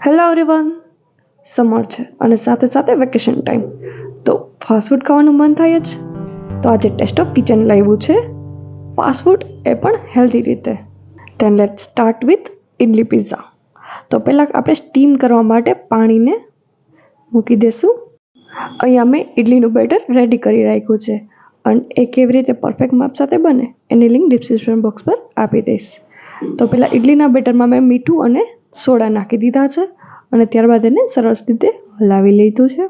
Hello everyone, summer છે અને સાથે સાથે વેકેશન ટાઈમ, તો ફાસ્ટફૂડ ખાવાનું મન થાય જ. તો આજે ટેસ્ટ ઓફ કિચન લાવ્યું છે ફાસ્ટફૂડ, એ પણ હેલ્ધી રીતે. Then let's start with idli pizza. તો પહેલાં આપણે સ્ટીમ કરવા માટે પાણીને મૂકી દઈશું. અહીંયા મેં ઇડલીનું બેટર રેડી કરી રાખ્યું છે અને એ કેવી રીતે પરફેક્ટ માપ સાથે બને એની લિંક ડિસ્ક્રિપ્શન બોક્સ પર આપી દઈશ. તો પહેલાં ઇડલીના બેટરમાં મેં મીઠું અને સોડા નાખી દીધા છે અને ત્યારબાદ એને સરસ રીતે હલાવી લીધું છે.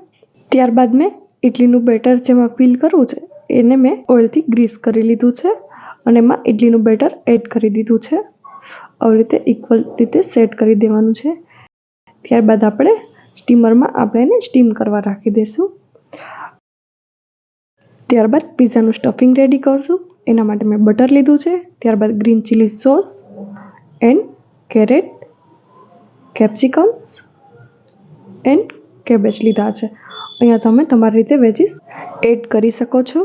ત્યારબાદ મેં ઇડલીનું બેટર જેમાં ફિલ કરવું છે એને મેં ઓઇલથી ગ્રીસ કરી લીધું છે અને એમાં ઇડલીનું બેટર એડ કરી દીધું છે. આવી રીતે ઇક્વલ રીતે સેટ કરી દેવાનું છે. ત્યારબાદ આપણે સ્ટીમરમાં એને સ્ટીમ કરવા રાખી દઈશું. ત્યારબાદ પિઝાનું સ્ટફિંગ રેડી કરશું. એના માટે મેં બટર લીધું છે. ત્યારબાદ green chilli sauce and carrot, capsicums and cabbage લીધા છે. અહીંયા તમે તમારી રીતે વેજીસ એડ કરી શકો છો.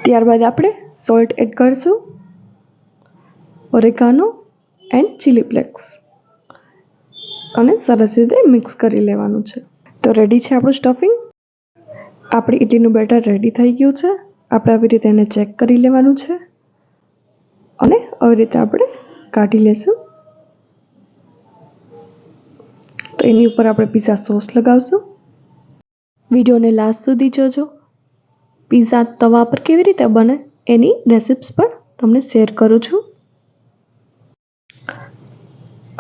ત્યારબાદ આપણે સોલ્ટ એડ કરીશું, ઓરેગાનો એન્ડ ચીલી ફ્લેક્સ, અને સરસ રીતે મિક્સ કરી લેવાનું છે. તો રેડી છે આપણું સ્ટફિંગ. આપણી ઇડલીનું બેટર રેડી થઈ ગયું છે. આપણે આવી રીતે એને ચેક કરી લેવાનું છે અને આવી રીતે આપણે કાઢી લેશું. તો એની ઉપર આપણે પિઝા સોસ લગાવશું. વિડીયોને લાસ્ટ સુધી જોજો. પિઝા તવા પર કેવી રીતે બને એની રેસિપ્સ પણ તમને શેર કરું છું.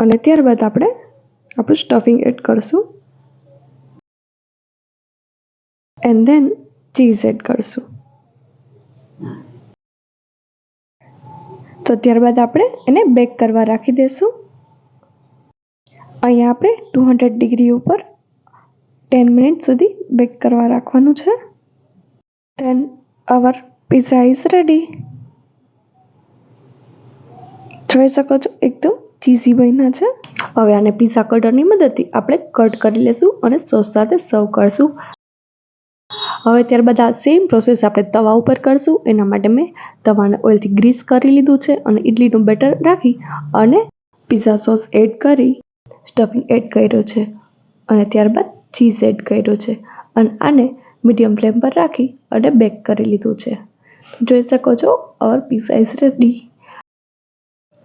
અને ત્યારબાદ આપણે આપણું સ્ટફિંગ એડ કરીશું એન્ડ ધેન ચીઝ એડ કરીશું. તો ત્યારબાદ આપણે એને બેક કરવા રાખી દઈશું. અહીંયા આપણે 200 ડિગ્રી ઉપર 10 મિનિટ સુધી બેક કરવા રાખવાનું છે. Then our pizza is ready. જોઈ શકો છો એકદમ ચીઝી બન્યા છે. હવે આને પિઝા કટરની મદદથી આપણે કટ કરી લેશું અને સોસ સાથે સર્વ કરશું. હવે ત્યારબાદ આ સેમ પ્રોસેસ આપણે તવા ઉપર કરશું. એના માટે મેં તવાને ઓઇલથી ગ્રીસ કરી લીધું છે અને ઇડલીનું બેટર રાખી અને પિઝા સોસ એડ કરી સ્ટફિંગ એડ કર્યો છે અને ત્યારબાદ ચીઝ એડ કર્યો છે અને આને મીડિયમ ફ્લેમ પર રાખી અને બેક કરી લીધું છે. જોઈ શકો છો અવર પિઝા ઇઝ રેડી.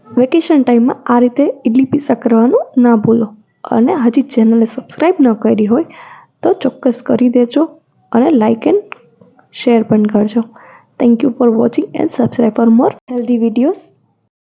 વેકેશન ટાઈમમાં આ રીતે ઇડલી પિઝા કરવાનું ના ભૂલો અને હજી ચેનલને સબસ્ક્રાઈબ ન કરી હોય તો ચોક્કસ કરી દેજો અને લાઇક એન્ડ શેર પણ કરજો. Thank you for watching and subscribe for more healthy videos.